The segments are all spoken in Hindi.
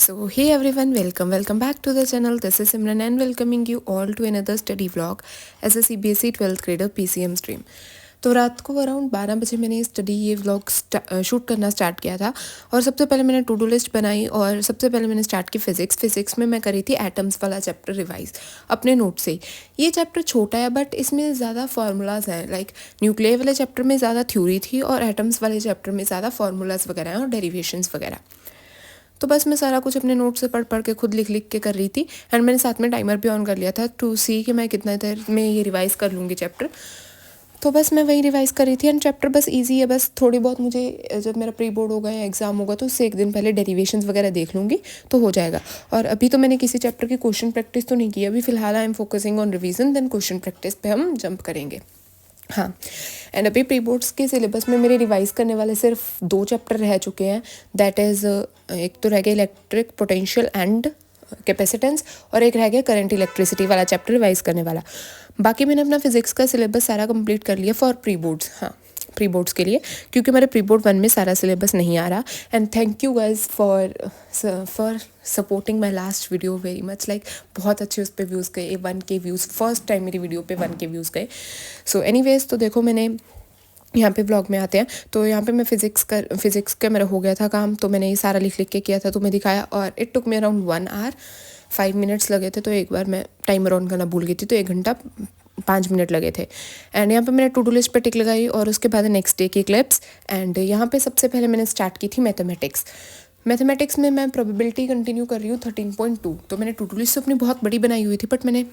So, hey everyone, welcome back to the channel. This is Simran and welcoming you all to another study vlog as a CBSE 12th grader PCM stream. तो रात को अराउंड 12 बजे मैंने स्टडी ये व्लॉग शूट करना स्टार्ट किया था और सबसे पहले मैंने टू डू लिस्ट बनाई और सबसे पहले मैंने स्टार्ट की फिजिक्स में मैं करी थी एटम्स वाला चैप्टर रिवाइज अपने नोट से ही। ये चैप्टर छोटा है बट इसमें ज़्यादा फार्मूलाज हैं, लाइक न्यूक्लियर वाले चैप्टर में ज़्यादा थ्योरी थी और एटम्स वाले चैप्टर में ज़्यादा फार्मूलाज वगैरह हैं और डेरिवेशंस वगैरह। तो बस मैं सारा कुछ अपने नोट से पढ़ के खुद लिख के कर रही थी एंड मैंने साथ में टाइमर भी ऑन कर लिया था टू सी कि मैं कितना देर में ये रिवाइज़ कर लूँगी चैप्टर। तो बस मैं वही रिवाइज़ कर रही थी एंड चैप्टर बस इजी है, बस थोड़ी बहुत मुझे जब मेरा प्री बोर्ड होगा या एग्ज़ाम होगा तो उससे एक दिन पहले डेरिवेशंस वगैरह देख लूँगी तो हो जाएगा। और अभी तो मैंने किसी चैप्टर की क्वेश्चन प्रैक्टिस तो नहीं की, अभी फ़िलहाल I am focusing on revision, then question practice पे हम जंप करेंगे। हाँ, एंड अभी प्री बोर्ड्स के सिलेबस में मेरे रिवाइज़ करने वाले सिर्फ 2 चैप्टर रह चुके हैं। दैट इज़ एक तो रह गया इलेक्ट्रिक पोटेंशियल एंड कैपेसिटेंस और एक रह गया करंट इलेक्ट्रिसिटी वाला चैप्टर रिवाइज़ करने वाला। बाकी मैंने अपना फिजिक्स का सिलेबस सारा कंप्लीट कर लिया फॉर प्री बोर्ड्स। हाँ, प्री बोर्ड्स के लिए, क्योंकि मेरे प्री बोर्ड 1 में सारा सिलेबस नहीं आ रहा। And thank you guys for supporting my last video very much, like बहुत अच्छे उस पर व्यूज़ गए, 1K व्यूज़, फर्स्ट टाइम मेरी वीडियो पे 1K व्यूज़ गए। सो एनीवेज, तो देखो मैंने यहाँ पे ब्लॉग में आते हैं तो यहाँ पे मैं फिज़िक्स का मेरा हो गया था काम, तो मैंने ये सारा लिख के किया था, तुम्हें दिखाया और it took me around 1 hour 5 minutes लगे थे। तो एक बार मैं टाइमर ऑन करना भूल गई थी तो 1 घंटा 5 मिनट लगे थे। एंड यहाँ पे मैंने टू डू लिस्ट पे टिक लगाई और उसके बाद नेक्स्ट डे की क्लिप्स। एंड यहाँ पे सबसे पहले मैंने स्टार्ट की थी मैथमेटिक्स में मैं प्रोबेबिलिटी कंटिन्यू कर रही हूँ 13.2। तो मैंने टू डू लिस्ट अपनी बहुत बड़ी बनाई हुई थी, बट मैं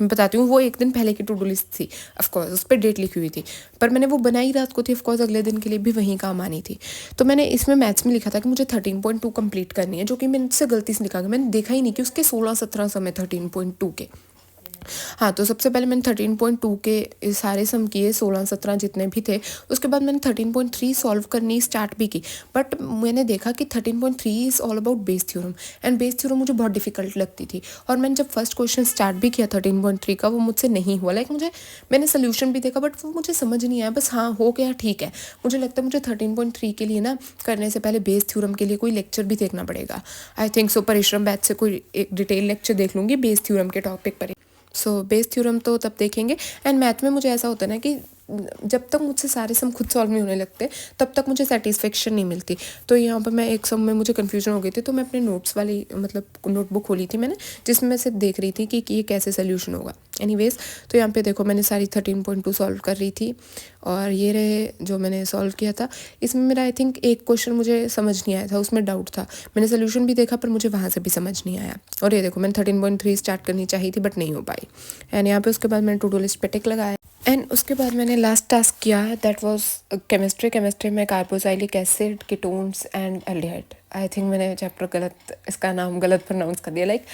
बताती हूँ वो एक दिन पहले की टू डू लिस्ट थी, ऑफकोर्स उस पर डेट लिखी हुई थी, पर मैंने वो बनाई रात को थी, ऑफकोर्स अगले दिन के लिए भी वहीं काम आनी थी। तो मैंने इसमें मैथ्स में लिखा था कि मुझे 13.2 कंप्लीट करनी है, जो कि मैंने से गलती से लिखा गया, मैंने देखा ही नहीं कि उसके 16-17 समय 13.2 के। हाँ, तो सबसे पहले मैंने 13.2 के सारे सम किए, 16-17 जितने भी थे। उसके बाद मैंने 13.3 सॉल्व करनी स्टार्ट भी की, बट मैंने देखा कि 13.3 is all about Bayes theorem and Bayes theorem मुझे बहुत डिफिकल्ट लगती थी। और मैंने जब फर्स्ट क्वेश्चन स्टार्ट भी किया 13.3 का, वो मुझसे नहीं हुआ, लाइक मैंने सोल्यूशन भी देखा बट वो मुझे समझ नहीं आया, बस हाँ हो गया ठीक है। मुझे लगता है मुझे 13.3 के लिए ना करने से पहले बेस थ्योरम के लिए कोई लेक्चर भी देखना पड़ेगा। आई थिंक सो परिश्रम बैच से कोई एक डिटेल लेक्चर देख लूँगी बेस थ्योरम के टॉपिक पर। सो बेस थ्योरम तो तब देखेंगे। एंड मैथ में मुझे ऐसा होता है ना कि जब तक मुझसे सारे सम खुद सॉल्व नहीं होने लगते तब तक मुझे सेटिस्फेक्शन नहीं मिलती। तो यहाँ पर मैं एक सम में मुझे कन्फ्यूजन हो गई थी, तो मैं अपने नोट्स वाली मतलब नोटबुक खोली थी मैंने, जिसमें मैं सिर्फ देख रही थी कि ये कैसे सोल्यूशन होगा। एनीवेज, तो यहाँ पे देखो मैंने सारी 13.2 सॉल्व कर रही थी और ये रहे जो मैंने सॉल्व किया था। इसमें मेरा आई थिंक एक क्वेश्चन मुझे समझ नहीं आया था, उसमें डाउट था, मैंने सोल्यूशन भी देखा पर मुझे वहाँ से भी समझ नहीं आया। और ये देखो मैंने 13.3 स्टार्ट करनी चाहिए थी बट नहीं हो पाई। एंड यहाँ पे उसके बाद मैंने टू डू लिस्ट पे टिक लगाया एंड उसके बाद मैंने लास्ट टास्क किया, दैट वाज केमिस्ट्री में carboxylic acid, ketones and aldehyde. I think मैंने चैप्टर गलत, इसका नाम गलत प्रोनाउंस कर दिया, लाइक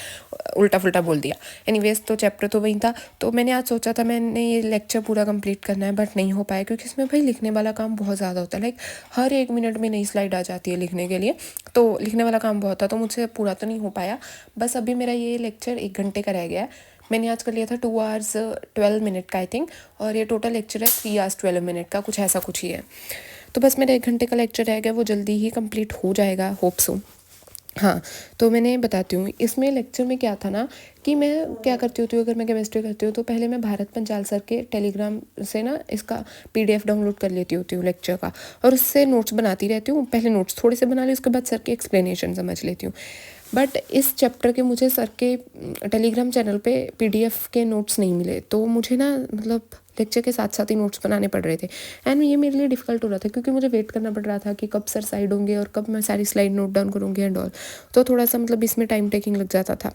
उल्टा फुल्टा बोल दिया। एनीवेज, तो चैप्टर तो वही था। तो मैंने आज सोचा था मैंने ये लेक्चर पूरा कंप्लीट करना है बट नहीं हो पाया, क्योंकि इसमें भाई लिखने वाला काम बहुत ज़्यादा होता है, लाइक हर 1 मिनट में नई स्लाइड आ जाती है लिखने के लिए, तो लिखने वाला काम बहुत था, तो मुझसे पूरा तो नहीं हो पाया। बस अभी मेरा ये लेक्चर 1 घंटे का रह गया है। मैंने आज कर लिया था 2 hours 12 मिनट का आई थिंक, और ये टोटल लेक्चर है 3 hours 12 मिनट का, कुछ ऐसा कुछ ही है। तो बस मेरा 1 घंटे का लेक्चर रह गया, वो जल्दी ही कंप्लीट हो जाएगा, होप सो। हाँ, तो मैंने बताती हूँ इसमें लेक्चर में क्या था ना कि मैं क्या करती होती हूँ अगर मैं केमिस्ट्री करती हूँ तो पहले मैं भारत पंचाल सर के टेलीग्राम से ना इसका PDF डाउनलोड कर लेती होती हूँ लेक्चर का, और उससे नोट्स बनाती रहती हूँ। पहले नोट्स थोड़े से बना ली, उसके बाद सर के एक्सप्लेनेशन समझ लेती हूँ। बट इस चैप्टर के मुझे सर के टेलीग्राम चैनल पे PDF के नोट्स नहीं मिले, तो मुझे ना मतलब लेक्चर के साथ साथ ही नोट्स बनाने पड़ रहे थे। एंड ये मेरे लिए डिफ़िकल्ट हो रहा था क्योंकि मुझे वेट करना पड़ रहा था कि कब सर साइड होंगे और कब मैं सारी स्लाइड नोट डाउन करूँगी एंड ऑल। तो थोड़ा सा मतलब इसमें टाइम टेकिंग लग जाता था।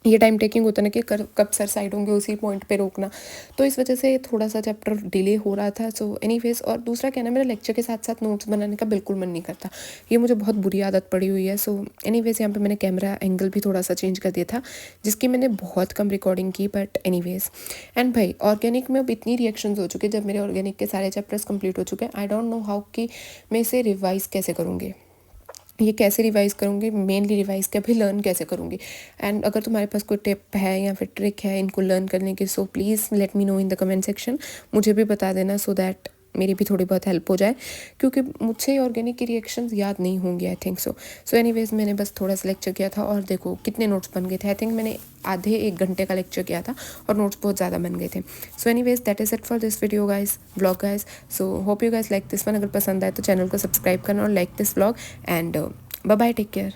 ये टाइम टेकिंग होता ना कि कब सर साइड होंगे उसी पॉइंट पे रोकना, तो इस वजह से थोड़ा सा चैप्टर डिले हो रहा था। सो एनीवेज, और दूसरा क्या ना, मेरा लेक्चर के साथ साथ नोट्स बनाने का बिल्कुल मन नहीं करता, ये मुझे बहुत बुरी आदत पड़ी हुई है। सो एनीवेज, यहाँ पे मैंने कैमरा एंगल भी थोड़ा सा चेंज कर दिया था, जिसकी मैंने बहुत कम रिकॉर्डिंग की, बट एनीवेज। एंड भाई ऑर्गेनिक में अब इतनी रिएक्शंस हो चुके, जब मेरे ऑर्गेनिक के सारे चैप्टर्स कंप्लीट हो चुके हैं, आई डोंट नो हाउ कि मैं इसे रिवाइज़ कैसे करूँगी, ये कैसे रिवाइज़ करूँगी, मेनली रिवाइज़ क्या भी लर्न कैसे करूँगी। एंड अगर तुम्हारे पास कोई टिप है या फिर ट्रिक है इनको लर्न करने की, so please let me know in the comment section, मुझे भी बता देना, सो दैट मेरी भी थोड़ी बहुत हेल्प हो जाए, क्योंकि मुझसे ऑर्गेनिक की रिएक्शंस याद नहीं होंगे आई थिंक सो एनीवेज मैंने बस थोड़ा सा लेक्चर किया था और देखो कितने नोट्स बन गए थे। आई थिंक मैंने आधे 1 घंटे का लेक्चर किया था और नोट्स बहुत ज़्यादा बन गए थे। So anyways that is it for this video guys, vlog guys. So hope you guys like this one. अगर पसंद आए तो चैनल को सब्सक्राइब करना और like this vlog and bye bye, take care.